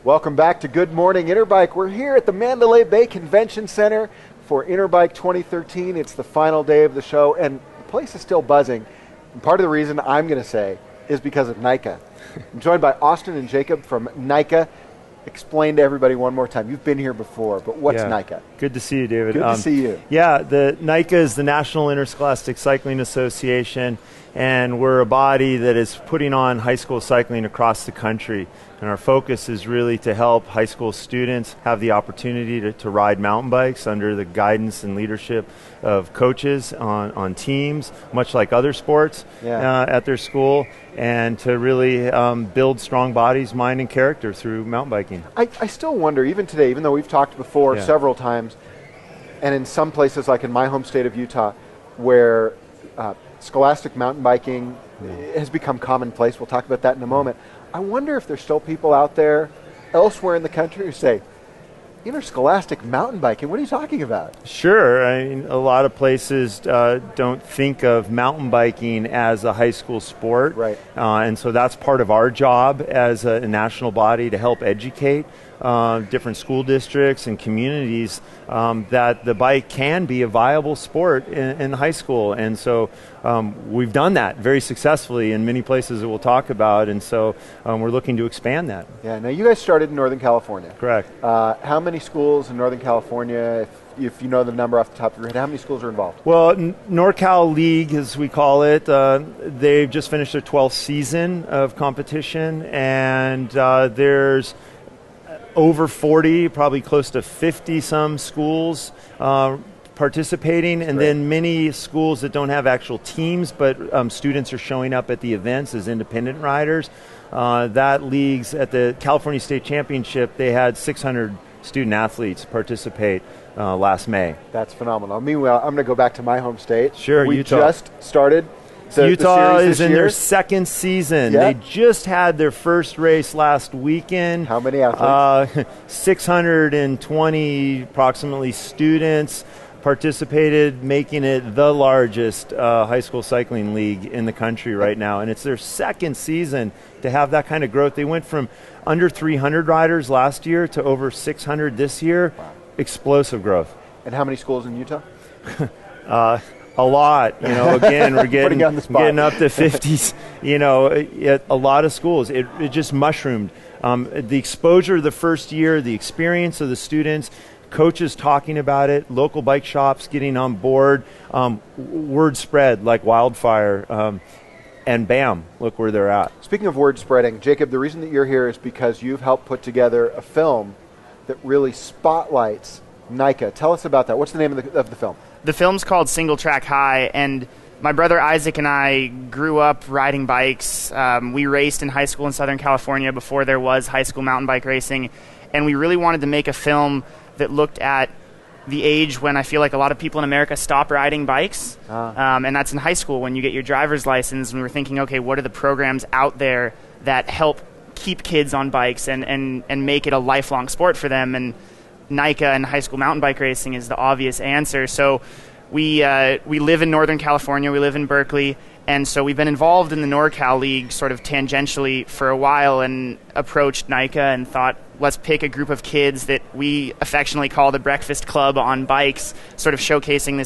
Welcome back to Good Morning Interbike. We're here at the Mandalay Bay Convention Center for Interbike 2013. It's the final day of the show, and the place is still buzzing. And part of the reason I'm going to say is because of NICA. I'm joined by Austin and Jacob from NICA. Explain to everybody one more time. You've been here before, but what's NICA? Good to see you, David. Good to see you. Yeah, the NICA is the National Interscholastic Cycling Association, and we're a body that is putting on high school cycling across the country. And our focus is really to help high school students have the opportunity to ride mountain bikes under the guidance and leadership of coaches on teams, much like other sports at their school, and to really build strong bodies, mind, and character through mountain biking. I still wonder, even today, even though we've talked before several times, and in some places like in my home state of Utah, where scholastic mountain biking has become commonplace. We'll talk about that in a moment. I wonder if there's still people out there elsewhere in the country who say, interscholastic mountain biking, what are you talking about? Sure. I mean, a lot of places don't think of mountain biking as a high school sport. Right. And so that's part of our job as a national body to help educate different school districts and communities that the bike can be a viable sport in high school. And so we've done that very successfully in many places that we'll talk about. And so we're looking to expand that. Yeah. Now you guys started in Northern California. Correct. How many schools in Northern California, if you know the number off the top of your head, how many schools are involved? Well, NorCal League, as we call it, they've just finished their 12th season of competition, and there's over 40, probably close to 50 some schools participating, and then many schools that don't have actual teams, but students are showing up at the events as independent riders. That leagues at the California State Championship, they had 600 student athletes participate last May. That's phenomenal. Meanwhile, I'm going to go back to my home state. Sure, we Utah. Just started Utah the is in year. their second season. Yep. They just had their first race last weekend. How many athletes? 620 approximately students participated, making it the largest high school cycling league in the country right now. And it's their second season to have that kind of growth. They went from under 300 riders last year to over 600 this year. Wow. Explosive growth. And how many schools in Utah? A lot, again, we're getting up to 50s, at a lot of schools. It just mushroomed. The exposure the first year, the experience of the students, coaches talking about it, local bike shops getting on board, word spread like wildfire, and bam, look where they're at. Speaking of word spreading, Jacob, the reason that you're here is because you've helped put together a film that really spotlights NICA. Tell us about that. What's the name of the film? The film's called Single Track High, and my brother Isaac and I grew up riding bikes. We raced in high school in Southern California before there was high school mountain bike racing, and we really wanted to make a film that looked at the age when I feel like a lot of people in America stop riding bikes, and that's in high school when you get your driver's license. And we were thinking, okay, what are the programs out there that help keep kids on bikes and make it a lifelong sport for them? And NICA and high school mountain bike racing is the obvious answer. So we live in Northern California, we live in Berkeley, and so we've been involved in the NorCal League sort of tangentially for a while, and approached NICA and thought, let's pick a group of kids that we affectionately call the Breakfast Club on bikes, sort of showcasing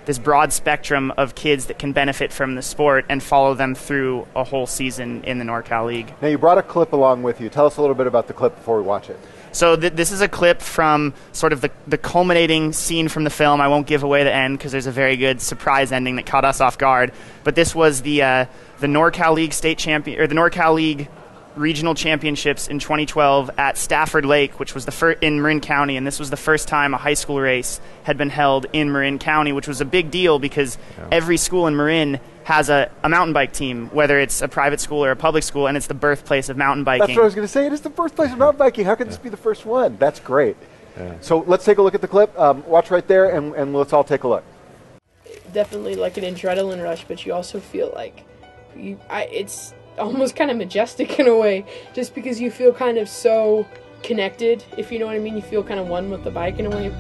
this broad spectrum of kids that can benefit from the sport and follow them through a whole season in the NorCal League. Now, you brought a clip along with you. Tell us a little bit about the clip before we watch it. So this is a clip from sort of the culminating scene from the film. I won't give away the end because there's a very good surprise ending that caught us off guard. But this was the NorCal League state champion, or the NorCal League regional championships in 2012 at Stafford Lake, which was in Marin County, and this was the first time a high school race had been held in Marin County, which was a big deal because every school in Marin has a mountain bike team, whether it's a private school or a public school, and it's the birthplace of mountain biking. That's what I was going to say. It is the birthplace of mountain biking. How could this be the first one? That's great. So let's take a look at the clip. Watch right there, and let's all take a look. Definitely like an adrenaline rush, but you also feel like it's almost kind of majestic in a way, just because you feel kind of so connected, if you know what I mean. You feel kind of one with the bike in a way.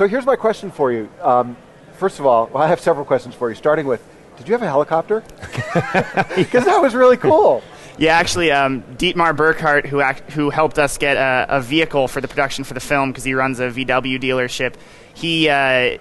So here's my question for you. First of all, I have several questions for you, starting with, did you have a helicopter? Because that was really cool. Yeah, actually, Dietmar Burkhardt, who helped us get a vehicle for the production for the film because he runs a VW dealership, he,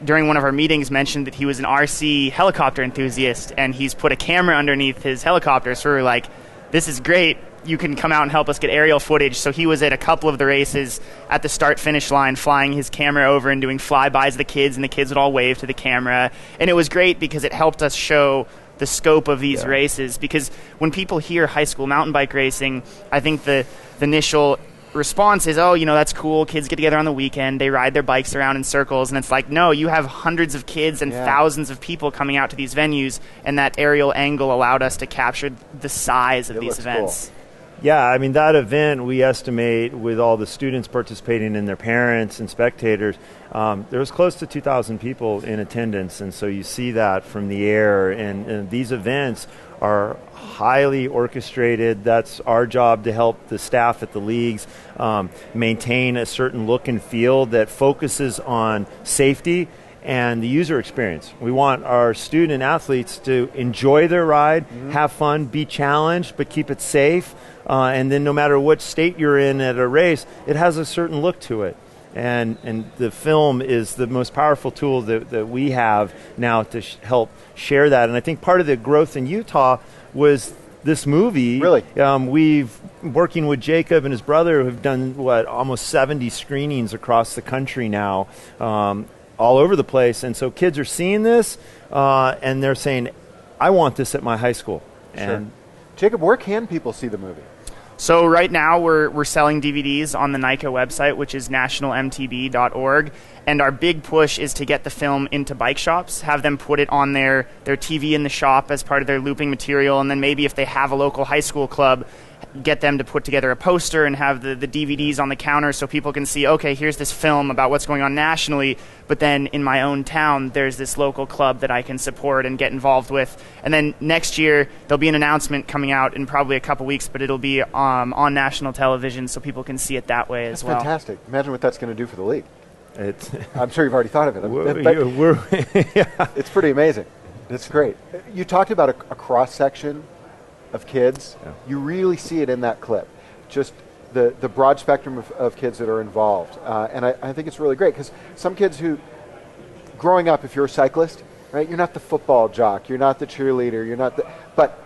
during one of our meetings, mentioned that he was an RC helicopter enthusiast, and he's put a camera underneath his helicopter, so we were like, this is great. You can come out and help us get aerial footage. So he was at a couple of the races at the start-finish line, flying his camera over and doing flybys of the kids, and the kids would all wave to the camera. And it was great because it helped us show the scope of these races. Because when people hear high school mountain bike racing, I think the initial response is, oh, that's cool. Kids get together on the weekend. They ride their bikes around in circles. And it's like, no, you have hundreds of kids and thousands of people coming out to these venues. And that aerial angle allowed us to capture the size of these events. Cool. Yeah, I mean, that event, we estimate, with all the students participating and their parents and spectators, there was close to 2,000 people in attendance, and so you see that from the air, and these events are highly orchestrated. That's our job, to help the staff at the leagues maintain a certain look and feel that focuses on safety and the user experience. We want our student athletes to enjoy their ride, have fun, be challenged, but keep it safe. And then no matter what state you're in at a race, it has a certain look to it. And the film is the most powerful tool that we have now to help share that. And I think part of the growth in Utah was this movie. Really? We've, working with Jacob and his brother, have done, almost 70 screenings across the country now, all over the place. And so kids are seeing this, and they're saying, I want this at my high school. Sure. And Jacob, where can people see the movie? So right now we're selling DVDs on the NICA website, which is nationalmtb.org, and our big push is to get the film into bike shops, have them put it on their TV in the shop as part of their looping material, and then maybe if they have a local high school club, get them to put together a poster and have the DVDs on the counter so people can see, okay, here's this film about what's going on nationally, but then in my own town, there's this local club that I can support and get involved with. And then next year, there'll be an announcement coming out in probably a couple weeks, but it'll be on national television so people can see it that way as well. That's fantastic. Imagine what that's going to do for the league. it's I'm sure you've already thought of it. It's pretty amazing. It's great. You talked about a cross-section of kids. Yeah. You really see it in that clip. Just the broad spectrum of kids that are involved. And I think it's really great because some kids who, growing up, if you're a cyclist, right, you're not the football jock, you're not the cheerleader, but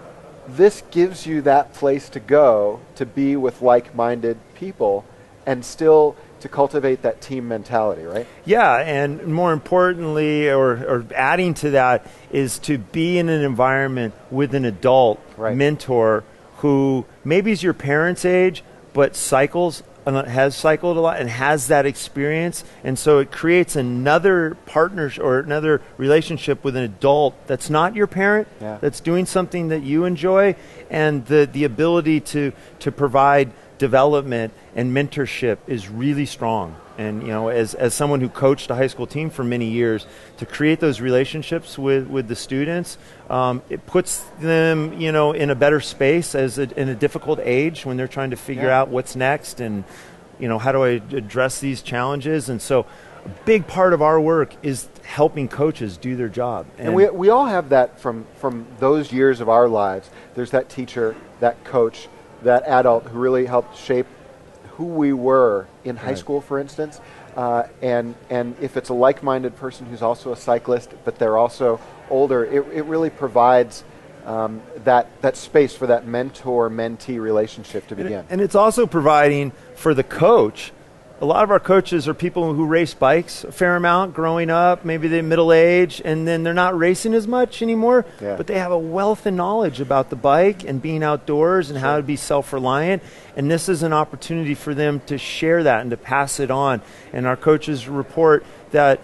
this gives you that place to go to be with like-minded people and still to cultivate that team mentality, right? Yeah, and more importantly, or adding to that, is to be in an environment with an adult mentor who maybe is your parents' age, but cycles, has cycled a lot and has that experience. And so it creates another partnership or another relationship with an adult that's not your parent, that's doing something that you enjoy, and the ability to provide development and mentorship is really strong. And as someone who coached a high school team for many years, to create those relationships with the students, it puts them in a better space in a difficult age when they're trying to figure out what's next and how do I address these challenges. And so a big part of our work is helping coaches do their job. And we all have that from those years of our lives. There's that teacher, that coach, that adult who really helped shape who we were in high school, for instance. And if it's a like-minded person who's also a cyclist, but they're also older, it really provides that space for that mentor-mentee relationship to begin. And it's also providing for the coach. A lot of our coaches are people who race bikes a fair amount growing up, maybe they're middle age, and then they're not racing as much anymore, but they have a wealth of knowledge about the bike and being outdoors and how to be self-reliant. And this is an opportunity for them to share that and to pass it on. And our coaches report that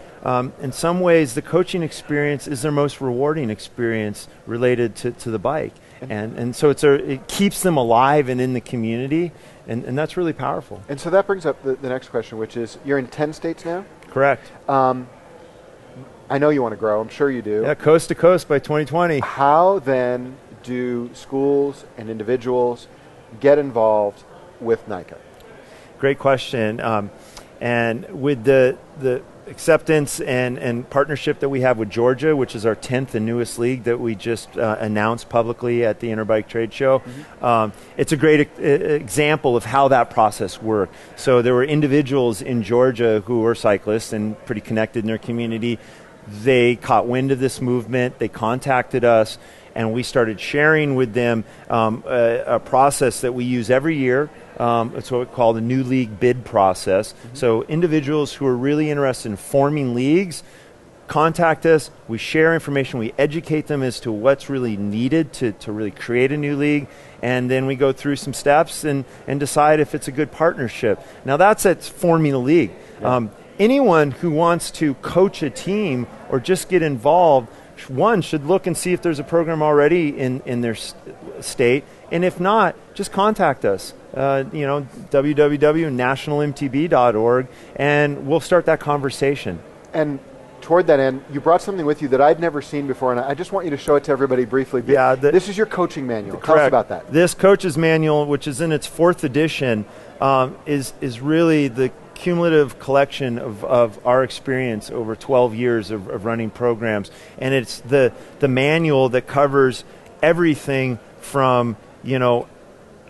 in some ways the coaching experience is their most rewarding experience related to the bike. And so it keeps them alive and in the community, and that's really powerful. And so that brings up the next question, which is, you're in 10 states now? Correct. I know you want to grow. I'm sure you do. Yeah, coast to coast by 2020. How then do schools and individuals get involved with NICA? Great question. And with the acceptance and partnership that we have with Georgia, which is our 10th and newest league that we just announced publicly at the Interbike trade show. It's a great example of how that process worked. So there were individuals in Georgia who were cyclists and pretty connected in their community. They caught wind of this movement, they contacted us, and we started sharing with them a process that we use every year. It's what we call the new league bid process. So individuals who are really interested in forming leagues contact us, we share information, we educate them as to what's really needed to really create a new league, and then we go through some steps and decide if it's a good partnership. Now that's at forming a league. Anyone who wants to coach a team or just get involved, one, should look and see if there's a program already in their state, and if not, just contact us. www.nationalmtb.org, and we'll start that conversation. And toward that end, you brought something with you that I'd never seen before, and I just want you to show it to everybody briefly. Yeah, this is your coaching manual. Tell us about that. This coach's manual, which is in its 4th edition, is really the cumulative collection of our experience over 12 years of running programs. And it's the manual that covers everything from,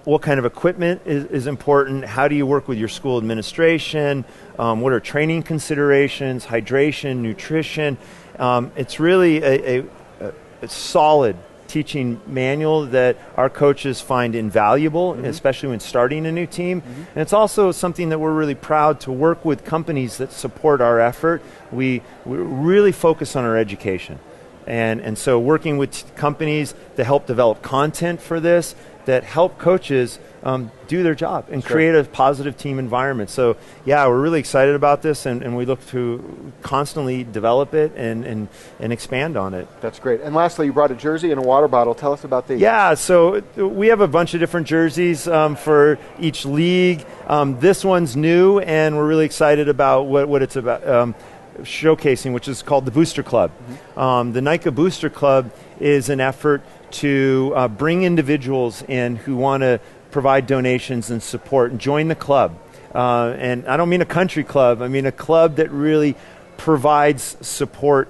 what kind of equipment is important, how do you work with your school administration, what are training considerations, hydration, nutrition. It's really a solid teaching manual that our coaches find invaluable, especially when starting a new team. And it's also something that we're really proud to work with companies that support our effort. We really focus on our education. And so working with companies that help develop content for this, that help coaches do their job and create a positive team environment. So yeah, we're really excited about this, and we look to constantly develop it and expand on it. That's great. And lastly, you brought a jersey and a water bottle. Tell us about these. Yeah, so we have a bunch of different jerseys for each league. This one's new, and we're really excited about what it's about. Showcasing, which is called the Booster Club. The NICA Booster Club is an effort to bring individuals in who want to provide donations and support and join the club. And I don't mean a country club, I mean a club that really provides support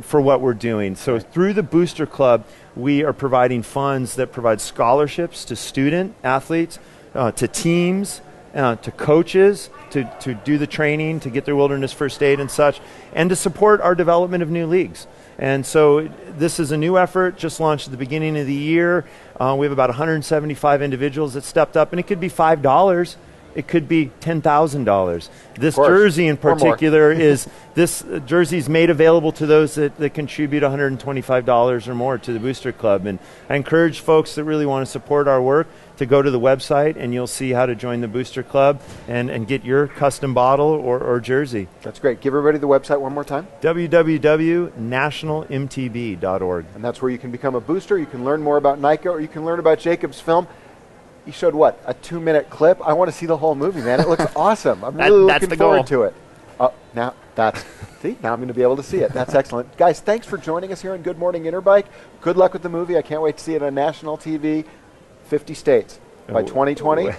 for what we're doing. So through the Booster Club, we are providing funds that provide scholarships to student athletes, to teams, to coaches, to do the training, to get their wilderness first aid and such, and to support our development of new leagues. And so this is a new effort, just launched at the beginning of the year. We have about 175 individuals that stepped up, and it could be $5. It could be $10,000. This jersey in particular is this jersey is made available to those that contribute $125 or more to the Booster Club. And I encourage folks that really want to support our work to go to the website, and you'll see how to join the Booster Club and get your custom bottle or jersey. That's great. Give everybody the website one more time. www.nationalmtb.org. And that's where you can become a booster. You can learn more about NICA, or you can learn about Jacob's film. You showed what, a 2-minute clip? I want to see the whole movie, man. It looks awesome. I'm really looking forward to it. Now I'm going to be able to see it. That's excellent. Guys, thanks for joining us here on Good Morning Interbike. Good luck with the movie. I can't wait to see it on national TV. 50 states by 2020.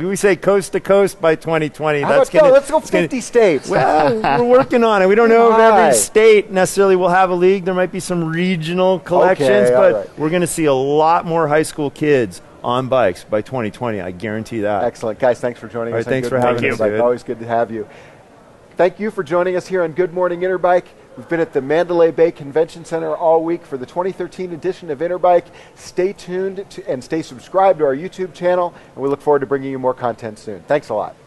We say coast to coast by 2020. Let's go 50 states. Well, we're working on it. We don't know if every state necessarily will have a league. There might be some regional collections, but we're going to see a lot more high school kids on bikes by 2020. I guarantee that. Excellent. Guys, thanks for joining us. Thanks for having us. Always good to have you. Thank you for joining us here on Good Morning Interbike. We've been at the Mandalay Bay Convention Center all week for the 2013 edition of Interbike. Stay tuned and stay subscribed to our YouTube channel, and we look forward to bringing you more content soon. Thanks a lot.